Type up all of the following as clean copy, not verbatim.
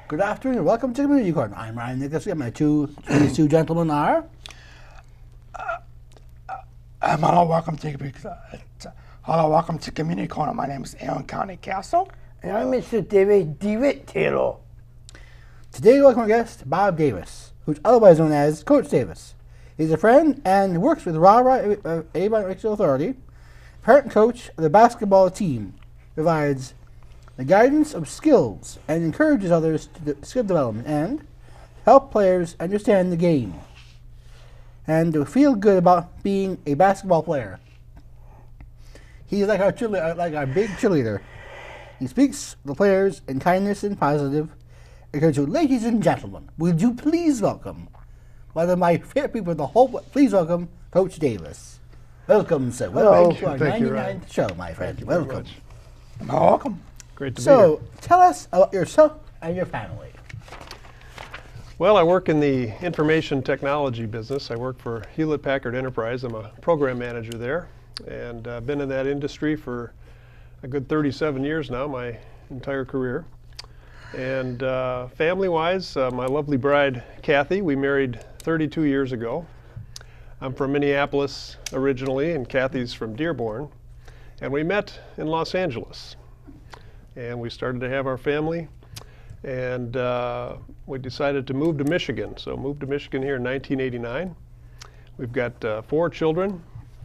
Good afternoon. Welcome to Community Corner. I'm Ryan Nicholas. My these two gentlemen are. Hello, welcome to Community Corner. My name is Aaron Karnig Castle. And I'm Mr. DeWitt Taylor. Today we welcome our guest, Bob Davis, who's otherwise known as Coach Davis. He's a friend and works with RARA, Avon Regional Authority, parent coach of the basketball team, provides the guidance of skills and encourages others to skill development and help players understand the game and to feel good about being a basketball player. He's like our big cheerleader. He speaks to the players in kindness and positive. So, ladies and gentlemen, would you please welcome one of my favorite people in the whole world? Please welcome Coach Davis. Welcome, sir. Welcome to our 99th show, my friend. Welcome. Welcome. Great to be So, here. tell us about yourself and your family. Well, I work in the information technology business. I work for Hewlett-Packard Enterprise. I'm a program manager there, and I've been in that industry for a good 37 years now, my entire career. And family-wise, my lovely bride, Kathy, we married 32 years ago. I'm from Minneapolis originally, and Kathy's from Dearborn. And we met in Los Angeles. And we started to have our family, and we decided to move to Michigan. So moved to Michigan here in 1989. We've got 4 children,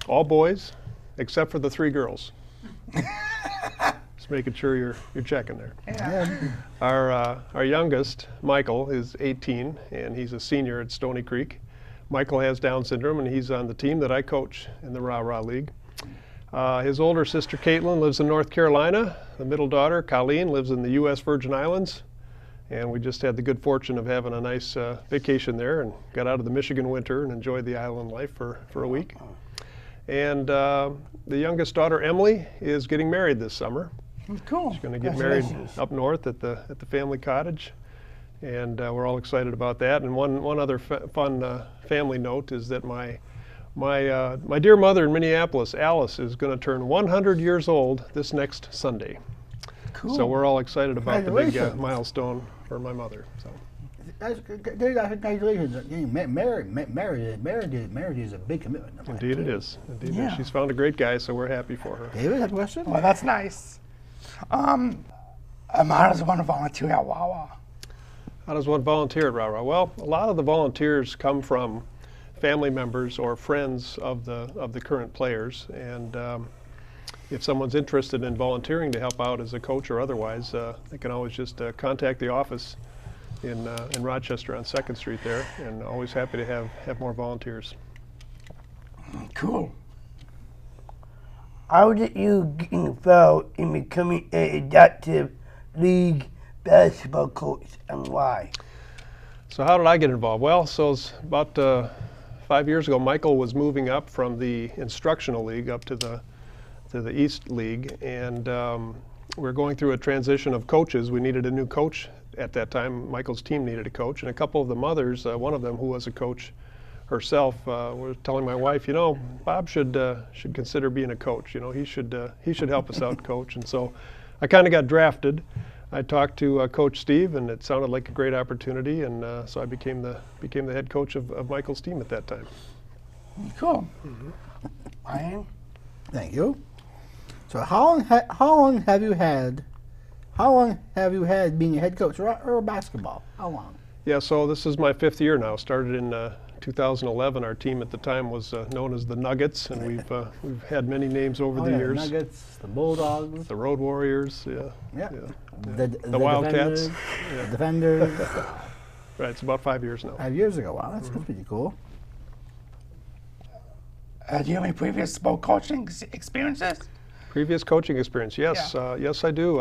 all boys, except for the 3 girls. Just making sure you're checking there. Yeah. Our youngest, Michael, is 18, and he's a senior at Stony Creek. Michael has Down syndrome, and he's on the team that I coach in the RARA League. His older sister, Caitlin, lives in North Carolina. The middle daughter, Colleen, lives in the U.S. Virgin Islands. And we just had the good fortune of having a nice vacation there and got out of the Michigan winter and enjoyed the island life for a week. And the youngest daughter, Emily, is getting married this summer. Cool. She's going to get married up north at the family cottage. And we're all excited about that. And one other fun family note is that my dear mother in Minneapolis, Alice, is going to turn 100 years old this next Sunday. Cool. So we're all excited about the big milestone for my mother. So. Congratulations. Marriage is a big commitment. Indeed it is. Indeed Yeah. it is. She's found a great guy, so we're happy for her. David, have a question? Well, that's nice. How does one volunteer at Wawa? How does one volunteer at RARA? Well, a lot of the volunteers come from family members or friends of the current players, and if someone's interested in volunteering to help out as a coach or otherwise, they can always just contact the office in Rochester on 2nd Street there, and always happy to have more volunteers. Cool. How did you get involved in becoming an adaptive league basketball coach, and why? So how did I get involved? Well, so it's about 5 years ago, Michael was moving up from the instructional league up to the East League, and we're going through a transition of coaches. We needed a new coach at that time. Michael's team needed a coach, and a couple of the mothers, one of them who was a coach herself, was telling my wife, you know, Bob should consider being a coach. You know, he should help us out, coach. And so I kind of got drafted. I talked to Coach Steve, and it sounded like a great opportunity, and so I became the head coach of Michael's team at that time. Cool. Ryan? Thank you. So how long have you had being a head coach or basketball? How long? Yeah, so this is my 5th year now. Started in 2011. Our team at the time was known as the Nuggets, and we've had many names over the years. The Nuggets, the Bulldogs, The Road Warriors, yeah. The Wildcats. The Defenders. Right, it's about 5 years now. 5 years ago. Wow, that's pretty cool. Do you have any previous sport coaching experiences? Previous coaching experience, yes, yes I do.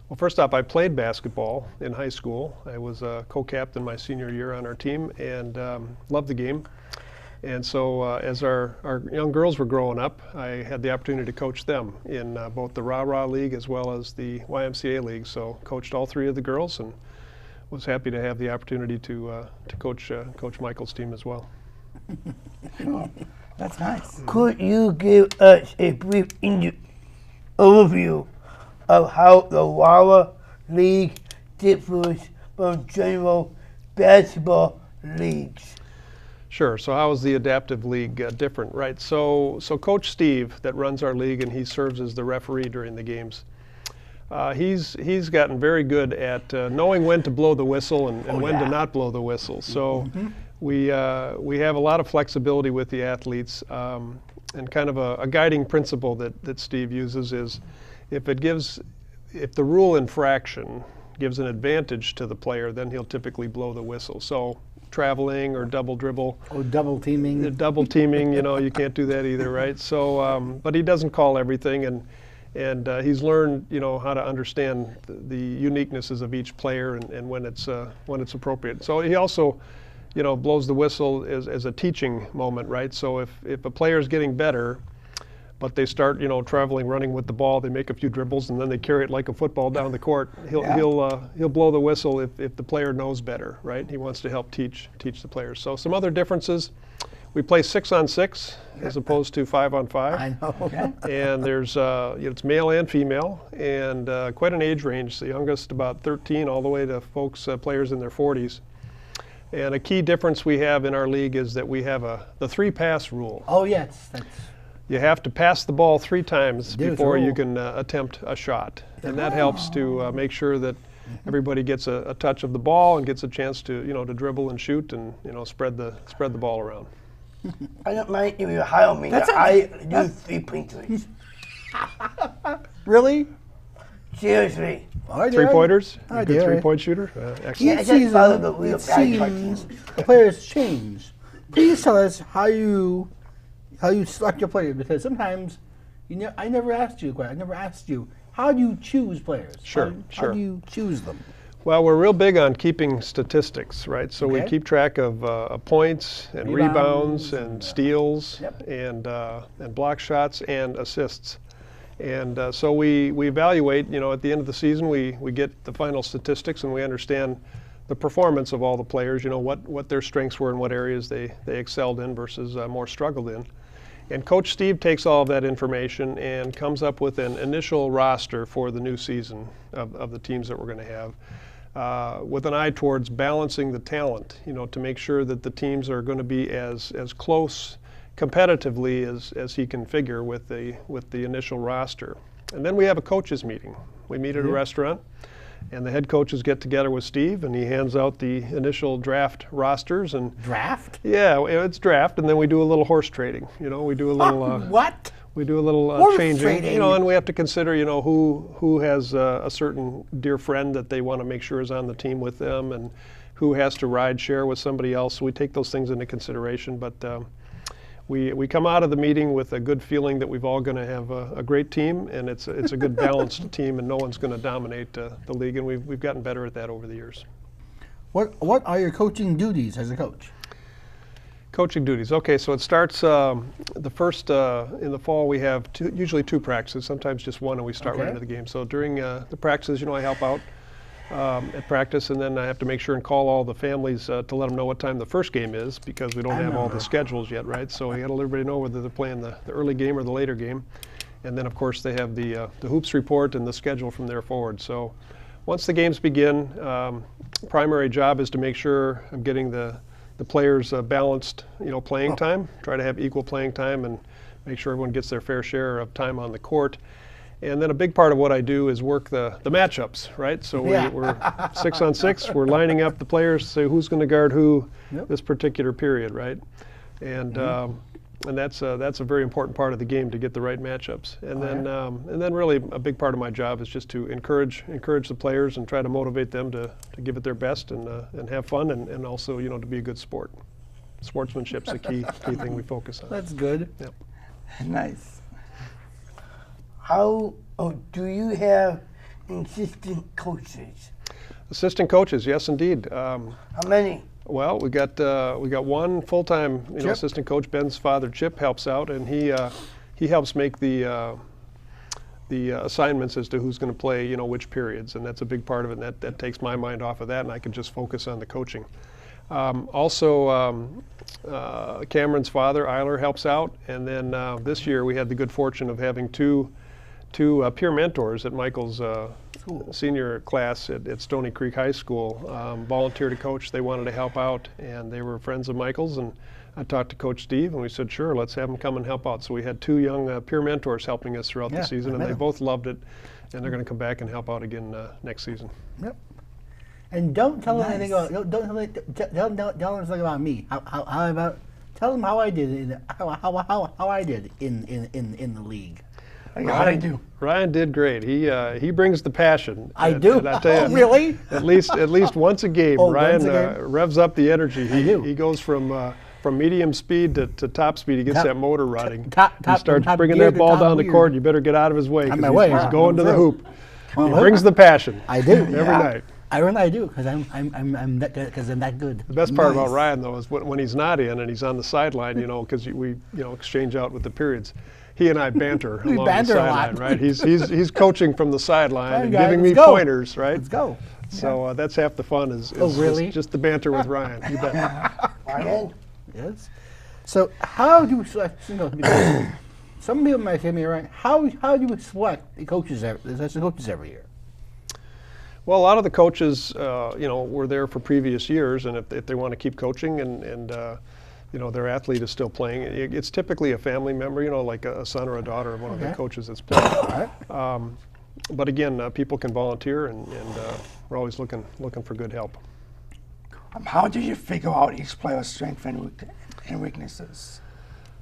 Well, first off, I played basketball in high school. I was a co-captain my senior year on our team, and loved the game. And so as our young girls were growing up, I had the opportunity to coach them in both the RARA League as well as the YMCA League. So coached all 3 of the girls, and was happy to have the opportunity to coach Michael's team as well. Cool. That's nice. Could you give us a brief overview of how the RARA League differs from general basketball leagues? Sure. So how is the adaptive league different, right? So Coach Steve, that runs our league, and he serves as the referee during the games. He's gotten very good at knowing when to blow the whistle and when to not blow the whistle. So we have a lot of flexibility with the athletes, and kind of a guiding principle that Steve uses is if the rule infraction gives an advantage to the player, then he'll typically blow the whistle. So traveling or double dribble. Oh, double teaming. Double teaming, you can't do that either, right? So, but he doesn't call everything, and he's learned, how to understand the uniquenesses of each player and when it's appropriate. So he also, blows the whistle as a teaching moment, right? So if a player is getting better, but they start, traveling, running with the ball, they make a few dribbles, and then they carry it like a football down the court. He'll blow the whistle if the player knows better, right? He wants to help teach the players. So some other differences: we play 6-on-6 as opposed to 5-on-5. I know. And there's it's male and female, and quite an age range. The youngest about 13, all the way to folks, players in their 40s. And a key difference we have in our league is that we have the 3-pass rule. Oh yes, You have to pass the ball 3 times There's before a you rule. can attempt a shot, and that helps to make sure that everybody gets a touch of the ball and gets a chance to to dribble and shoot and spread the ball around. I don't mind if you hire me. I do 3-pointers. Really? Seriously. I do. 3-pointers? I A good do. 3-point shooter? Excellent. Yeah, I just follow the real It bad seems cartoons. the players change. Please tell us how you select your players, because sometimes I never asked you a question. I never asked you, how do you choose players? Sure, How sure. do you choose them? Well, we're real big on keeping statistics, right? So we Okay. keep track of points and rebounds and steals Yep. and block shots and assists. And so we evaluate, at the end of the season, we get the final statistics, and we understand the performance of all the players, what their strengths were and what areas they excelled in versus more struggled in. And Coach Steve takes all of that information and comes up with an initial roster for the new season of the teams that we're going to have, with an eye towards balancing the talent, to make sure that the teams are going to be as close competitively as he can figure with the initial roster. And then we have a coaches meeting. We meet at a restaurant, and the head coaches get together with Steve, and he hands out the initial draft rosters. And Draft? yeah, it's draft, and then we do a little horse trading. We do a little What? we do a little Horse changing. trading? And we have to consider, who has a certain dear friend that they want to make sure is on the team with them, and who has to ride share with somebody else. So we take those things into consideration, but we come out of the meeting with a good feeling that we've all going to have a great team, and it's a good balanced team, and no one's going to dominate the league, and we've gotten better at that over the years. What are your coaching duties as a coach? Coaching duties. Okay, so it starts the first in the fall. We have usually 2 practices, sometimes just 1, and we start right Okay. into the game. So during the practices, I help out at practice, and then I have to make sure and call all the families to let them know what time the first game is, because we don't have all the schedules yet, right? So we got to let everybody know whether they're playing the early game or the later game. And then, of course, they have the hoops report and the schedule from there forward. So once the games begin, primary job is to make sure I'm getting the players balanced, playing time, try to have equal playing time, and make sure everyone gets their fair share of time on the court. And then a big part of what I do is work the matchups, right? So we're 6-on-6. We're lining up the players to say who's going to guard who this particular period, right? And that's a very important part of the game, to get the right matchups. And then really a big part of my job is just to encourage the players and try to motivate them to give it their best and have fun, and also to be a good sport. Sportsmanship's a key thing we focus on. That's good. Yep. Nice. Do you have assistant coaches? Assistant coaches, yes, indeed. How many? Well, we got 1 full-time assistant coach. Ben's father, Chip, helps out, and he helps make the assignments as to who's going to play which periods, and that's a big part of it. And that takes my mind off of that, and I can just focus on the coaching. Cameron's father, Eiler, helps out, and then this year we had the good fortune of having two peer mentors at Michael's senior class at Stony Creek High School volunteered to coach. They wanted to help out, and they were friends of Michael's. And I talked to Coach Steve, and we said, sure, let's have him come and help out. So we had 2 young peer mentors helping us throughout the season, and they both loved it. And they're going to come back and help out again next season. Yep. And don't tell them anything about tell them something about me. How about tell them how I did how I did in the league. Ryan did great. He brings the passion. I do. And I tell you, really? At least once a game, Ryan revs up the energy. He goes from medium speed to top speed. He gets that motor running. He starts bringing that ball down the court. You better get out of his way because he's going to the hoop. He brings the passion. I do every night. I really do because I'm that good. The best part about Ryan though is when he's not in and he's on the sideline, because we exchange out with the periods. He and I banter along the sideline, right? He's coaching from the sideline and giving me pointers, right? Let's go. So that's half the fun is just the banter with Ryan. You bet. Ryan? Yes. So how do you select? Some people might say to me, right? How do you select the coaches every year? Well, a lot of the coaches, were there for previous years, and if they want to keep coaching and their athlete is still playing, it's typically a family member, like a son or a daughter of one of the coaches that's playing. But again, people can volunteer, and we're always looking for good help. How do you figure out each player's strengths and weaknesses?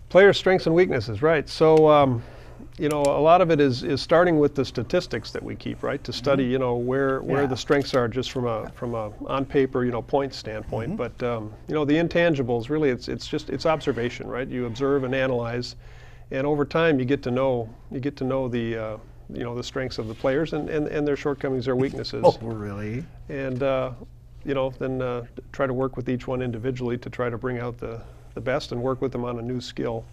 Players' strengths and weaknesses, right? So, a lot of it is starting with the statistics that we keep, right? To study, where the strengths are just from a on paper, point standpoint. But the intangibles, really, it's observation, right? You observe and analyze, and over time you get to know the the strengths of the players and their shortcomings, their weaknesses. Oh, really? And then try to work with each one individually to try to bring out the best and work with them on a new skill.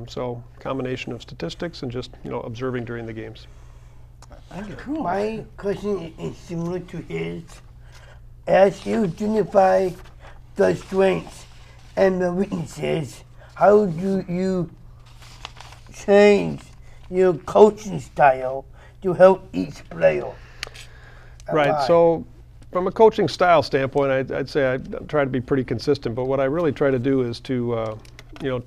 So combination of statistics and just observing during the games. Cool. My question is similar to his. As you identify the strengths and the weaknesses, how do you change your coaching style to help each player? Right. So from a coaching style standpoint, I'd say I try to be pretty consistent. But what I really try to do is to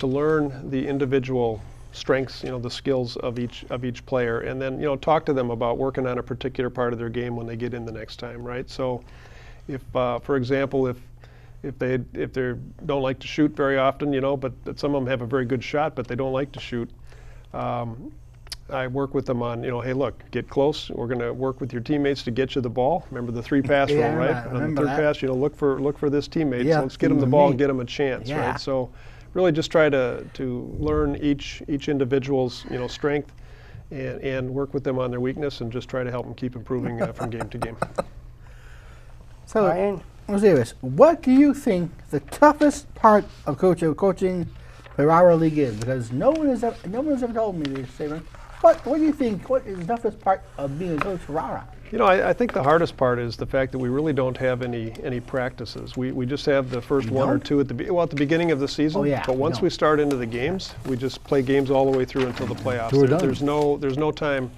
learn the individual strengths, the skills of each player, and then talk to them about working on a particular part of their game when they get in the next time, right? So, if for example, if they don't like to shoot very often, but some of them have a very good shot, but they don't like to shoot. I work with them on, hey, look, get close. We're going to work with your teammates to get you the ball. Remember the 3-pass rule, right? On the third pass, look for this teammate. So let's get them the ball and get them a chance, right? So really just try to learn each individual's strength and work with them on their weakness and just try to help them keep improving from game to game. So, let's do this. What do you think the toughest part of coaching the RARA League is? Because no one has ever told me this statement. What do you think? What is the toughest part of being a coach for RARA? I think the hardest part is the fact that we really don't have any practices. We just have the first one or two at the beginning of the season. Oh, yeah, but once we start into the games, we just play games all the way through until the playoffs. There's no time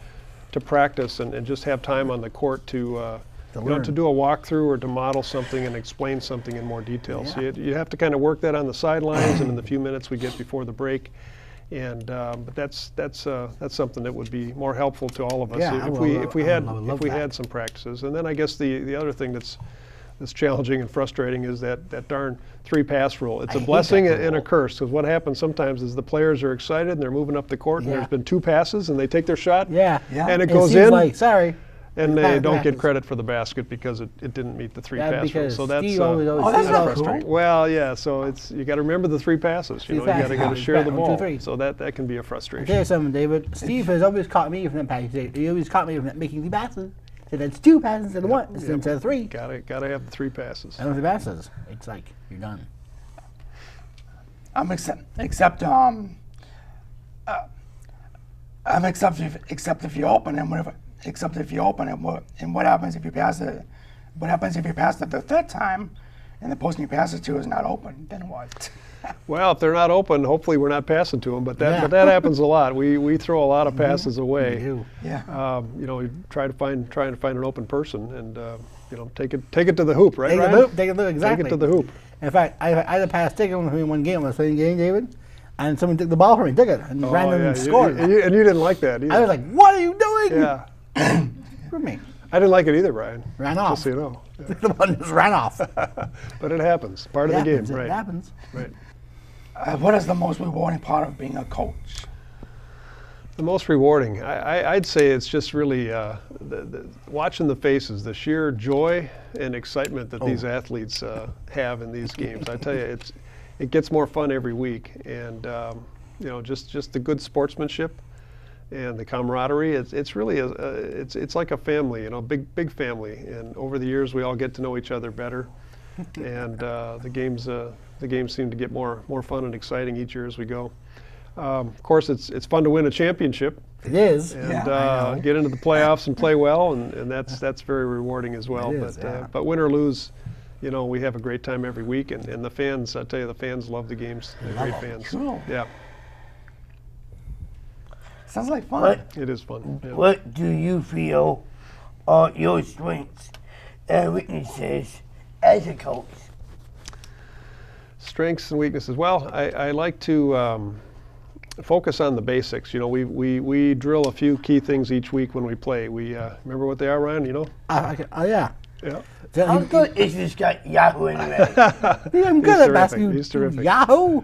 to practice and just have time on the court to do a walkthrough or to model something and explain something in more detail. So you have to kind of work that on the sidelines and in the few minutes we get before the break. And but that's something that would be more helpful to all of us if we had some practices. And then I guess the other thing that's challenging and frustrating is that darn 3-pass rule. It's a blessing and a curse, because what happens sometimes is the players are excited and they're moving up the court and there's been 2 passes and they take their shot and it goes in. Like, sorry. And they don't get credit for the basket because it didn't meet the 3-pass rule. So that's frustrating. Well, yeah. So you got to remember the 3 passes. You got to share the ball. So that can be a frustration. I'll tell you something, David. Steve has always caught me from that pass. He always caught me from making 3 passes. So that's 2 passes instead of 1 instead of 3. Got to have the 3 passes. And with the passes, it's like you're done. Except if you open and whatever. Except if you open it, and what happens if you pass it? What happens if you pass it the 3rd time, and the person you pass it to is not open, then what? Well, if they're not open, hopefully we're not passing to them. But that happens a lot. We throw a lot of passes away. Yeah. You know, we trying to find an open person and you know, take it to the hoop, right? Take it to the hoop. Take it to the hoop. Exactly. Take it to the hoop. In fact, I had a pass taken in one game. I was playing game, David, and someone took the ball from me, took it, and ran in and scored. And you didn't like that either. I was like, "What are you doing?" Yeah. For me. I didn't like it either, Brian. Ran off. Just so you know. Yeah. The one just ran off. But it happens. Part of the game, right? It happens. Right. What is the most rewarding part of being a coach? The most rewarding, I'd say it's just really watching the faces, the sheer joy and excitement that these athletes have in these games. I tell you, it gets more fun every week, and you know, just the good sportsmanship and the camaraderie. It's really it's like a family, you know, big family. And over the years, we all get to know each other better, and the games seem to get more fun and exciting each year as we go. Of course, it's fun to win a championship. It is. And get into the playoffs and play well, and that's very rewarding as well. It is, But win or lose, you know, we have a great time every week, and the fans, I tell you, the fans love the games. They're great fans. Cool. Yeah. Sounds like fun. It is fun. Yeah. What do you feel are your strengths and weaknesses as a coach? Strengths and weaknesses. Well, I like to focus on the basics. You know, we drill a few key things each week when we play. We remember what they are, Ryan? You know? Yeah. Yeah. How good is this guy Yahoo anyway? I'm good at basketball. He's terrific. Yahoo!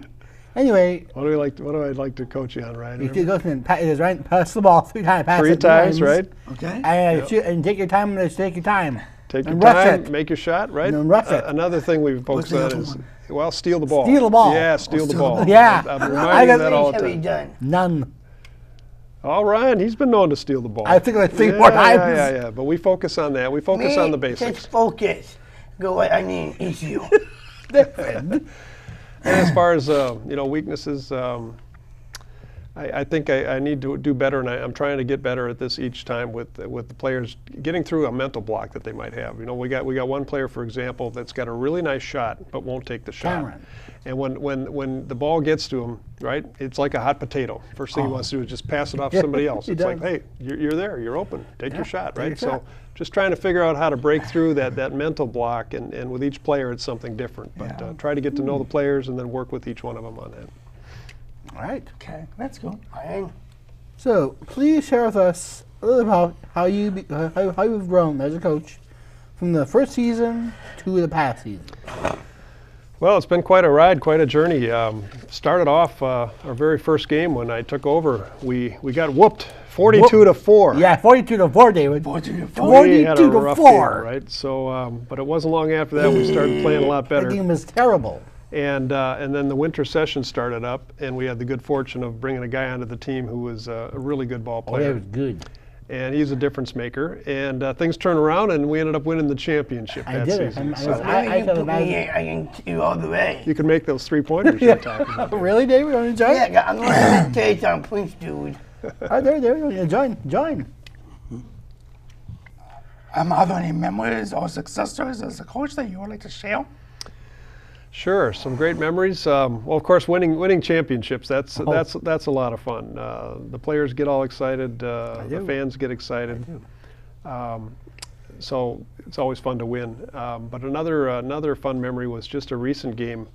Anyway. What do I like to coach you on, Ryan? You go and pass the ball 3 times. Pass 3 it times, right? Okay. And shoot, and take your time. Take your time. Take your and rush time, it. make your shot, right? And rush it. Another thing we've focused What's the on other is, one? well, steal the ball. Steal the ball. Yeah, steal the ball. Yeah. I'm I reminding got you that all the Have you time. done? None. Oh, Ryan, he's been known to steal the ball. I think like 3 more times. Yeah. But we focus on that. We focus on the basics. Just focus. Go what I need is you. Different. And as far as you know, weaknesses, I think I need to do better, and I'm trying to get better at this each time with the players getting through a mental block that they might have. You know, we got one player, for example, that's got a really nice shot but won't take the shot. Cameron. And when the ball gets to him, right, it's like a hot potato. First thing he wants to do is just pass it off to somebody else. He It's like, does. hey, you're there, you're open, take your shot, take your right? shot. So just trying to figure out how to break through that mental block, and with each player it's something different. But try to get to know the players and then work with each one of them on that. All right. Okay, that's cool. So please share with us a little about how you've grown as a coach from the first season to the past season. Well, it's been quite a ride, quite a journey. Started off our very first game when I took over. We got whooped 42-4. Yeah, 42-4, David. 42-4. We had a 42 to rough 4. game, right? So, but it wasn't long after that we started playing a lot The better. game was terrible. And then the winter session started up, and we had the good fortune of bringing a guy onto the team who was a really good ball Oh, player. that was good. And he's a difference maker. And things turned around, and we ended up winning the championship I that did it. season. I So was- Maybe I you felt put bad. me in, I can take you all the way. you can make those 3-pointers you're talking about. Really, David? You want to join? Yeah, I'm going to meditate on points, dude. Oh, there. Join. Are there any memories or success stories as a coach that you would like to share? Sure, some great memories. Well, of course, winning championships, that's a lot of fun. The players get all excited, the fans get excited. So it's always fun to win. But another fun memory was just a recent game.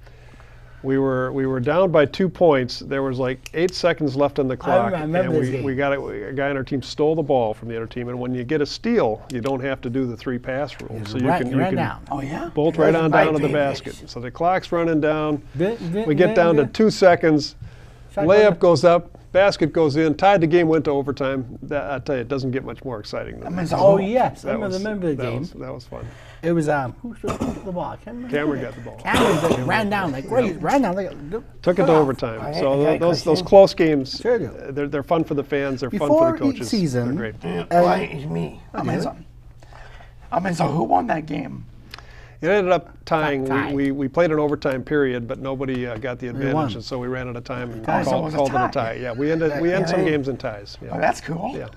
We were down by 2 points. There was like 8 seconds left on the clock, remember and this game. we got a guy on our team stole the ball from the other team. And when you get a steal, you don't have to do the 3 pass rule, so you can down. Oh, yeah? bolt right on my down to the favorite. basket. So the clock's running down. We We get down to 2 seconds. Layup goes up, basket goes in, tied the game, went to overtime. I tell you, it doesn't get much more exciting than that. Oh yes, I That was- remember the that game. That was fun. It was who took the ball? I can't remember. Cameron got the ball. Cameron just ran down like crazy. Ran down like. Took it to overtime. I So got a those question. close games, Sure do. they're fun for the fans. They're fun Before for the coaches. each season, They're great. Why is me? So who won that game? It ended up tying. Tie. We played an overtime period, but nobody got the won. advantage, and so we ran out of time and Tie. So it was a called it a tie. tie. Yeah, we end some games in ties. Oh, Yeah. that's cool. Yeah.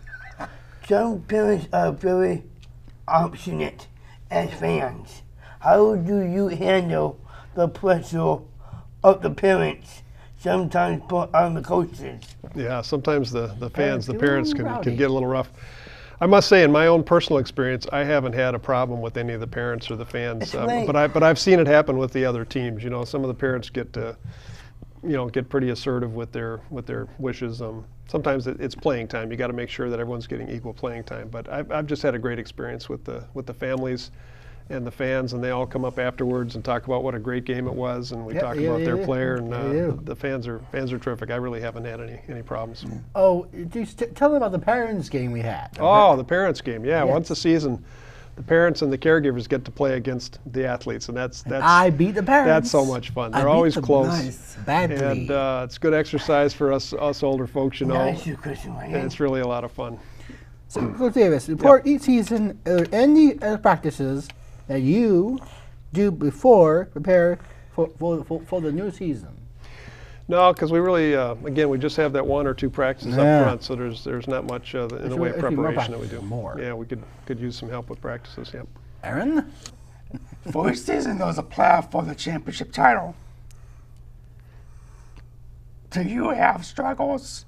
Some parents are very obstinate as fans. how do you handle the pressure of the parents sometimes put on the coaches? Yeah, sometimes the fans, the get a parents little can rowdy. get a little rough. I must say, in my own personal experience, I haven't had a problem with any of the parents or the fans, That's but I've seen it happen with the other teams. You know, some of the parents get pretty assertive with their wishes. Sometimes it's playing time. You got to make sure that everyone's getting equal playing time. But I've just had a great experience with the families and the fans, and they all come up afterwards and talk about what a great game it was, and we Yep, talk yeah, about their yeah, player, yeah, and they do. the fans are terrific. I really haven't had any problems. Oh, just tell them about the parents' game we had. Oh, the parents' game, yeah. Yes. Once a season, the parents and the caregivers get to play against the athletes, and that's I beat the parents. that's so much fun. I They're beat always them close, Nice. badly. and it's good exercise for us older folks, you know. Nice question, And Ryan. it's really a lot of fun. So, Coach Davis, report each season any practices that you do before prepare for the new season. No, because we really, again, we just have that 1 or 2 practices Yeah. up front, so there's not much in the way of There should be more preparation that we do. practice, more. Yeah, we could use some help with practices. Yep. Aaron? For each season, there was a playoff for the championship title. Do you have struggles?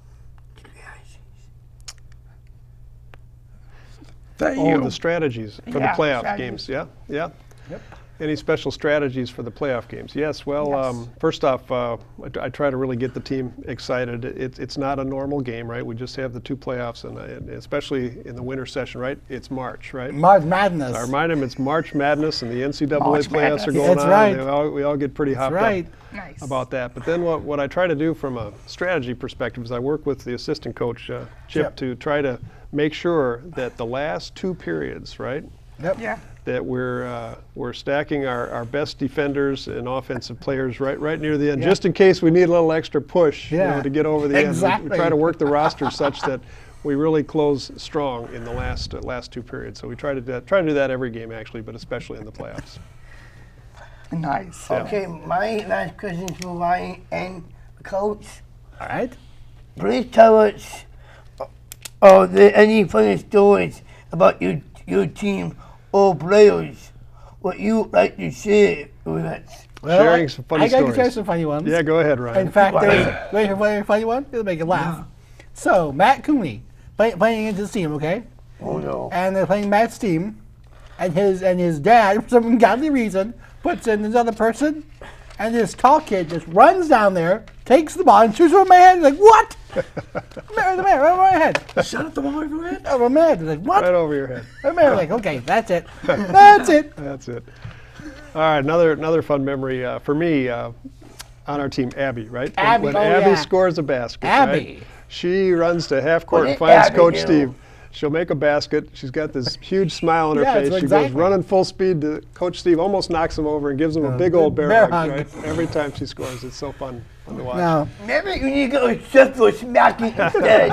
That Oh, you the strategies for Yeah, the playoff strategies. games. Yeah, yeah. Yep. Any special strategies for the playoff games? Yes. Well, Yes. first off, I try to really get the team excited. It's not a normal game, right? We just have the 2 playoffs, and especially in the winter session, right? It's March, right? March Madness. I remind them it's March Madness, and the NCAA March playoffs are Madness. going That's on. right. And we all get pretty hopped right. up Nice. about that. But then what I try to do from a strategy perspective is I work with the assistant coach, Chip, Yep. to try to make sure that the last 2 periods, right, Yeah. that we're stacking our best defenders and offensive players right near the end, just in case we need a little extra push, Yeah. to get over the end. Exactly. We try to work the roster such that we really close strong in the last 2 periods. So we try to do that every game actually, but especially in the playoffs. Nice. Yeah. Okay, my last question for Ryan and Coach. All right. Please tell us, are there any funny stories about your team or players? What you like to share with us? Well, Sharing some funny I got to share stories. some funny ones. Yeah, go ahead, Ryan. In fact, there's a funny one. It'll make you laugh. So, Matt Cooney playing against his team, okay? Oh no. And they're playing Matt's team, and his dad, for some ungodly reason, puts in this other person, and this tall kid just runs down there, takes the ball, and shoots over my head. He's like, what? Right over my head. Shut up the one over your head. Over my head. He's like, what? Right over your head. I'm like, okay, that's it. That's it. That's it. All right, another fun memory for me on our team, Abby, right? Abby, when oh, Abby yeah. scores a basket, Abby. right? She runs to half court What and did finds Abby Coach do? Steve. She'll make a basket. She's got this huge smile on her Yeah, face. so She exactly. goes running full speed to Coach Steve, almost knocks him over and gives him a big old bear bear hug, hug. right? Every time she scores. It's so fun to watch. Now, Maybe you need to go just for smacking instead.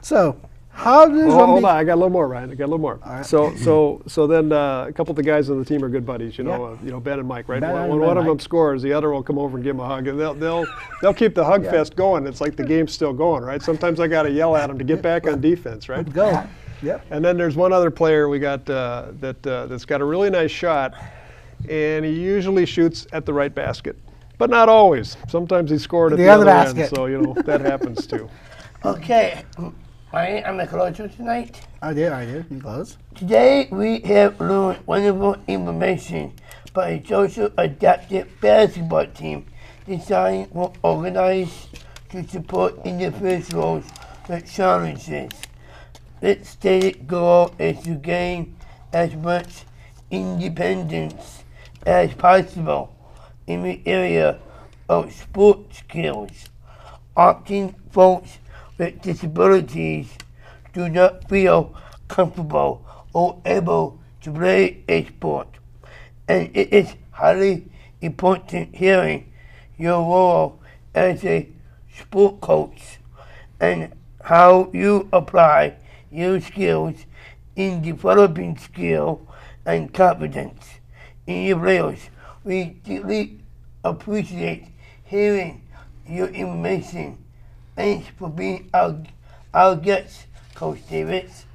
so how does Oh, one hold be- on, I got a little more, Ryan. I got a little more. So then a couple of the guys on the team are good buddies. You know, Ben and Mike, right? Ben When and one of Mike. them scores, the other will come over and give him a hug, and they'll keep the hug fest going. It's like the game's still going, right? Sometimes I got to yell at them to get back on defense, right? Go. Yep. And then there's one other player we got that's got a really nice shot, and he usually shoots at the right basket, but not always. Sometimes he scored at The the other other end, basket. so that happens too. Okay, Ryan, I'm the closer tonight. I did. You close. Today we have learned wonderful information about a social adaptive basketball team designed or organized to support individuals with challenges. Its stated goal is to gain as much independence as possible in the area of sport skills. Often folks with disabilities do not feel comfortable or able to play a sport, and it is highly important hearing your role as a sport coach and how you apply your skills in developing skill and confidence in your players. We deeply appreciate hearing your information. Thanks for being our guest, Coach Davis.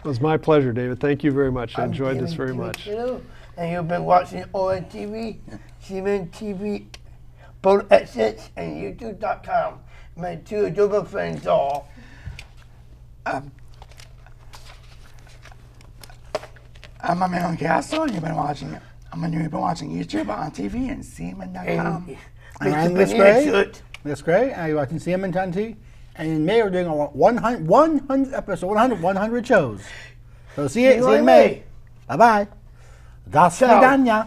It was my pleasure, David. Thank you very much. I enjoyed this very much. And And you've been watching ONTV, Seaman TV, both at 6 and YouTube.com. My two adorable friends all. I'm a man Castle, and you've been watching it. You've been watching YouTube on TV and Seaman.com. And I'm Miss Gray. Miss Gray, and you're watching CMN on TV. And in May, we're doing a 100 episode, 100 shows. So see you in May. Bye-bye. Do swidania.